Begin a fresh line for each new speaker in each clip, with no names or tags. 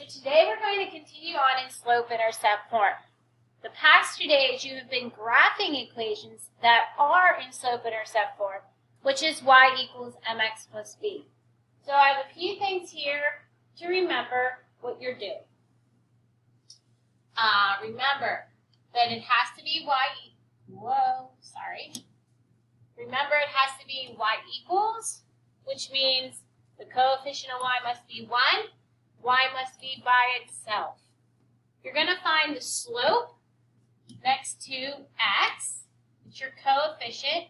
Today we're going to continue on in slope-intercept form. The past 2 days you have been graphing equations that are in slope-intercept form, which is y equals mx plus b. So I have a few things here to remember what you're doing. Remember that it has to be Remember it has to be y equals, which means the coefficient of y must be 1. Y must be by itself. You're going to find the slope next to x. It's your coefficient.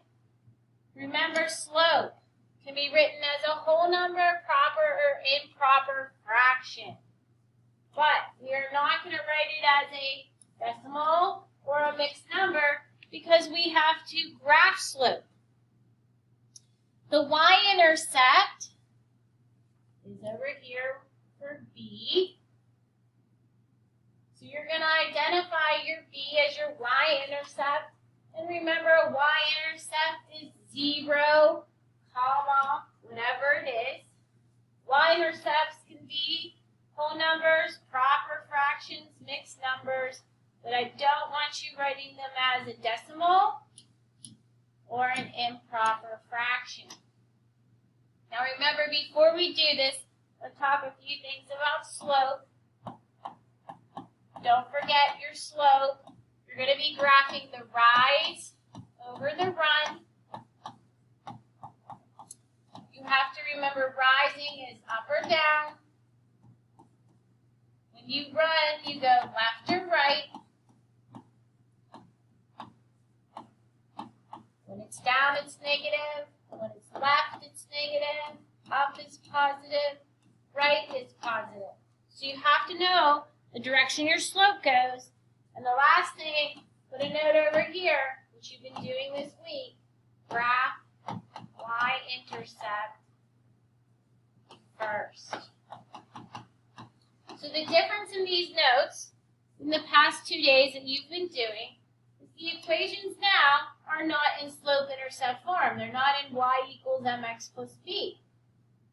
Remember, slope can be written as a whole number, proper or improper fraction. But we are not going to write it as a decimal or a mixed number because we have to graph slope. The y-intercept is over here for b. So you're going to identify your b as your y-intercept. And remember, a y-intercept is 0, comma, whatever it is. Y-intercepts can be whole numbers, proper fractions, mixed numbers, but I don't want you writing them as a decimal or an improper fraction. Now remember, before we do this, let's talk a few things about slope. Don't forget your slope. You're going to be graphing the rise over the run. You have to remember rising is up or down. When you run, you go left or right. When it's down, it's negative. When it's left, it's negative. Up is positive. Right is positive. So you have to know the direction your slope goes. And the last thing, put a note over here, which you've been doing this week. Graph y-intercept first. So the difference in these notes in the past 2 days that you've been doing is the equations now are not in slope-intercept form. They're not in y equals mx plus b.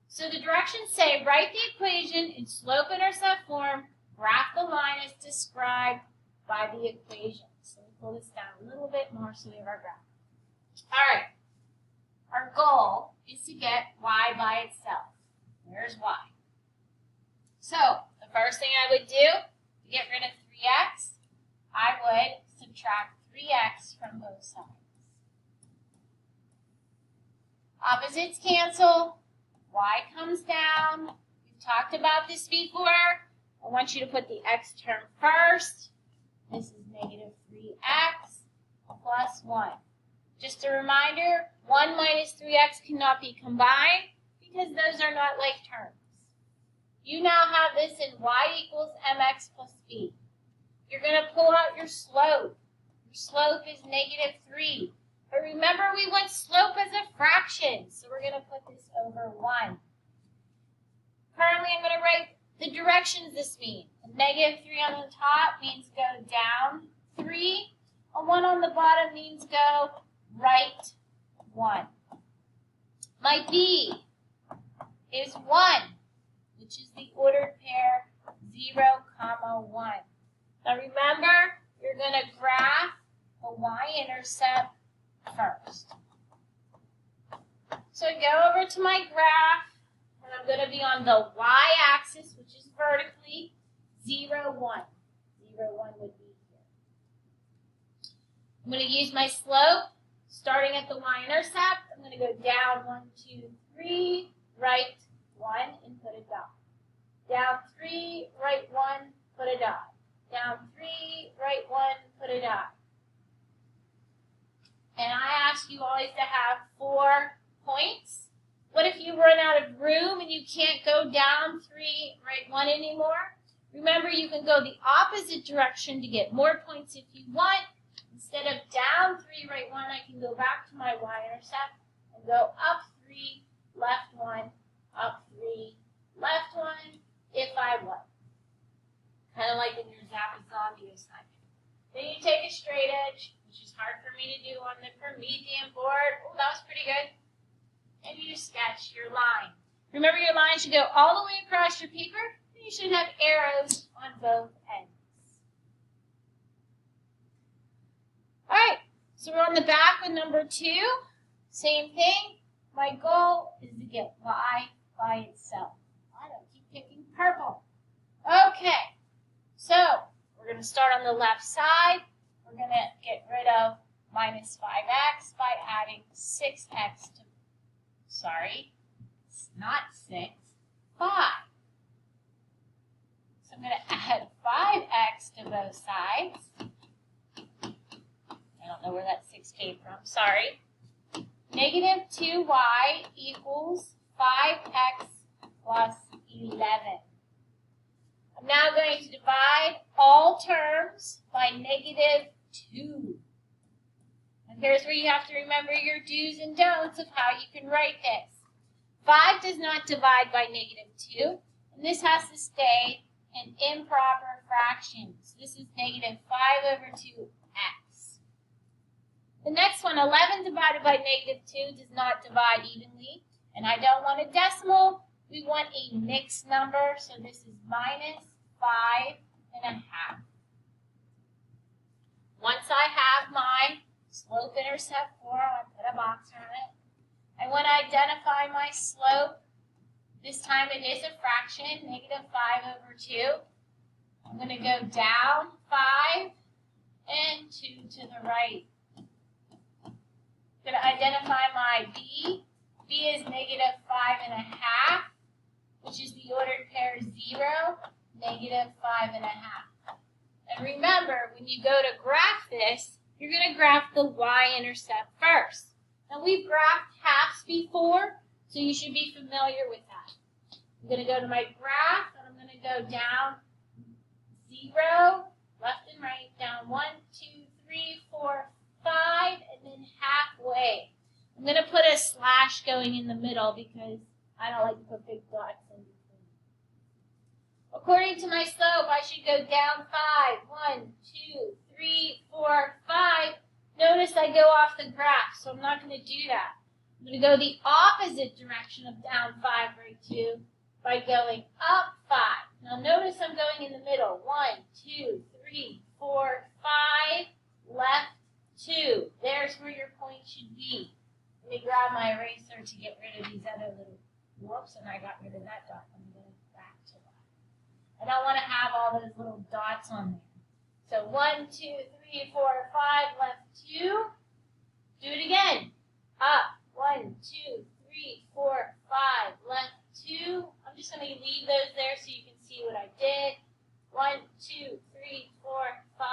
So the directions say, write the equation in slope-intercept form, graph the line as described by the equation. So we pull this down a little bit more so we have our graph. All right. Our goal is to get y by itself. Where's y? So the first thing I would do to get rid of 3x, I would subtract 3x from both sides. Opposites cancel. Y comes down. We've talked about this before. I want you to put the x term first. This is negative 3x plus 1. Just a reminder, 1 minus 3x cannot be combined because those are not like terms. You now have this in y equals mx plus b. You're going to pull out your slope. Your slope is negative 3. But remember, we want slope as a fraction, so we're going to put this over 1. Currently, I'm going to write the directions this means. A negative 3 on the top means go down 3. A 1 on the bottom means go right 1. My b is 1, which is the ordered pair 0, 1. Now remember, you're going to graph the y-intercept first. So I go over to my graph, and I'm going to be on the y-axis, which is vertically 0, 1. 0, 1 would be here. I'm going to use my slope, starting at the y-intercept. I'm going to go down 1, 2, 3, right 1, and put a dot. Down 3, right 1, put a dot. Down 3, right 1, put a dot. And I ask you always to have 4 points. What if you run out of room and you can't go down 3, right 1 anymore? Remember, you can go the opposite direction to get more points if you want. Instead of down 3, right 1, I can go back to my y-intercept and go up 3, left 1, up 3, left 1, if I want. Kind of like in your Zap a Zombie assignment. Then you take a straight edge, which is hard for me to do on the Promethean board. Oh, that was pretty good. And you sketch your line. Remember, your line should go all the way across your paper, and you you should have arrows on both ends. All right, so we're on the back with number 2. Same thing. My goal is to get y by itself. I don't keep picking purple. Okay, so we're going to start on the left side. We're going to get rid of minus 5x by adding 6x to, sorry, it's not 6, 5. So I'm going to add 5x to both sides. I don't know where that 6 came from, sorry. Negative 2y equals 5x plus 11. I'm now going to divide all terms by negative 2. And here's where you have to remember your do's and don'ts of how you can write this. 5 does not divide by negative 2, and this has to stay an improper fraction. So this is negative 5 over 2x. The next one, 11 divided by negative 2, does not divide evenly, and I don't want a decimal. We want a mixed number, so this is minus 5.5. Once I have my slope-intercept form, I put a box around it. I want to identify my slope. This time it is a fraction, negative 5 over 2. I'm going to go down 5 and 2 to the right. I'm going to identify my b. b is negative 5.5, which is the ordered pair 0, negative 5.5. And remember, when you go to graph this, you're going to graph the y-intercept first. Now, we've graphed halves before, so you should be familiar with that. I'm going to go to my graph, and I'm going to go down 0, left and right, down 1, 2, 3, 4, 5, and then halfway. I'm going to put a slash going in the middle because I don't like to put big dots in between. According to my slope, I should go down 5. 1, 2, 3, 4, 5. Notice I go off the graph, so I'm not going to do that. I'm going to go the opposite direction of down 5 right 2 by going up 5. Now notice I'm going in the middle. 1, 2, 3, 4, 5, left 2. There's where your point should be. Let me grab my eraser to get rid of these other little, whoops, and I got rid of that dot. I'm going back to that. I don't want to have all those little dots on there. So 1, 2, 3, 4, 5, left 2. Do it again. Up. 1, 2, 3, 4, 5, left 2. I'm just going to leave those there so you can see what I did. 1, 2, 3, 4, 5,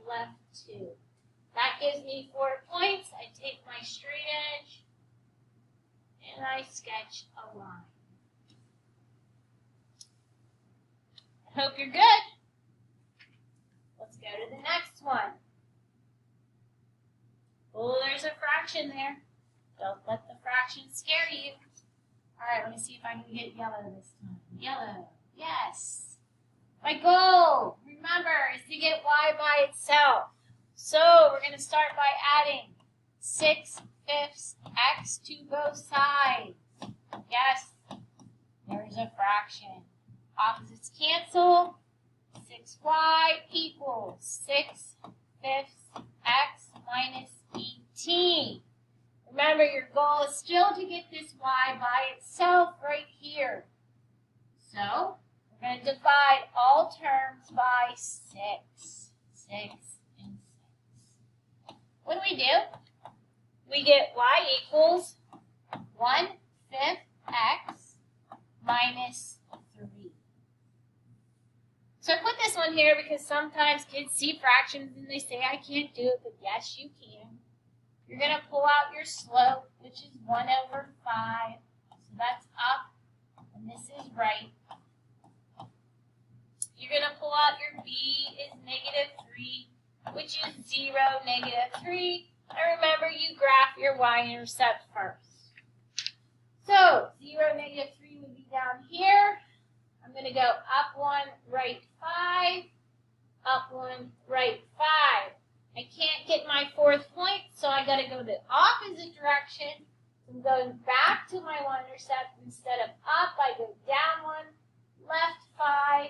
left 2. That gives me 4 points. I take my straight edge and I sketch a line. I hope you're good. Let's go to the next one. Oh, there's a fraction there. Don't let the fraction scare you. All right, let me see if I can get yellow this time. Yellow, yes. My goal, remember, is to get y by itself. So we're going to start by adding 6/5 x to both sides. Yes, there's a fraction. Opposites cancel. 6y equals 6/5 x minus 18. Remember, your goal is still to get this y by itself right here. So, we're going to divide all terms by 6. 6 and 6. What do? We get y equals 1/5 x minus 3. So I put this one here because sometimes kids see fractions and they say, I can't do it, but yes, you can. You're going to pull out your slope, which is 1 over 5. So that's up, and this is right. You're going to pull out your b is negative 3, which is 0, negative 3. And remember, you graph your y-intercept first. So 0, negative 3 would be down here. I'm going to go up 1, right 5, up 1, right 5. I can't get my 4th point, so I got to go the opposite direction. I'm going back to my y-intercept. Instead of up, I go down 1, left 5,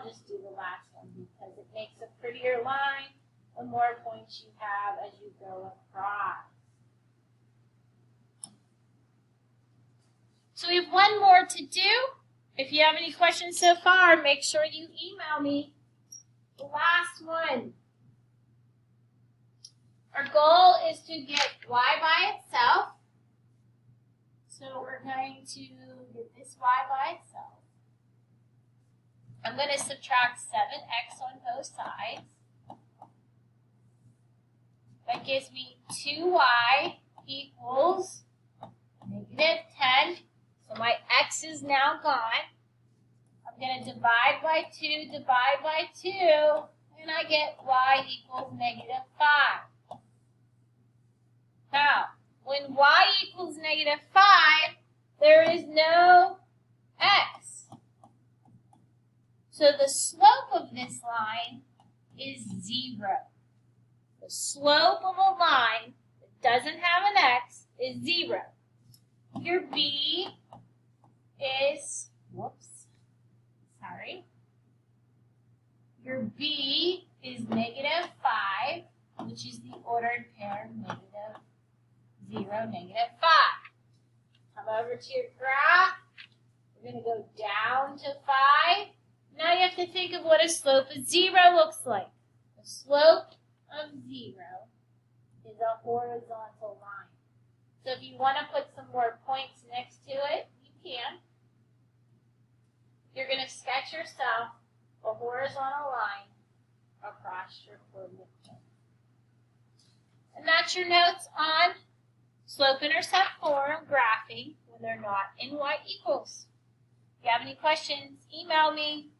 I'll just do the last one because it makes a prettier line the more points you have as you go across. So we have one more to do. If you have any questions so far, make sure you email me. The last one. Our goal is to get y by itself. So we're going to get this y by itself. I'm going to subtract 7x on both sides. That gives me 2y equals negative 10. So my x is now gone. I'm going to divide by 2, divide by 2, and I get y equals negative 5. Now, when y equals negative 5, there is no x. So the slope of this line is 0. The slope of a line that doesn't have an x is 0. Your b is, your b is negative 5, which is the ordered pair negative 0, negative 5. Come over to your graph. We're going to go down to 5. Now you have to think of what a slope of 0 looks like. The slope of 0 is a horizontal line. So if you want to put some more points next to it, you can. You're going to sketch yourself a horizontal line across your coordinate plane. And that's your notes on slope-intercept form graphing when they're not in y equals. If you have any questions, email me.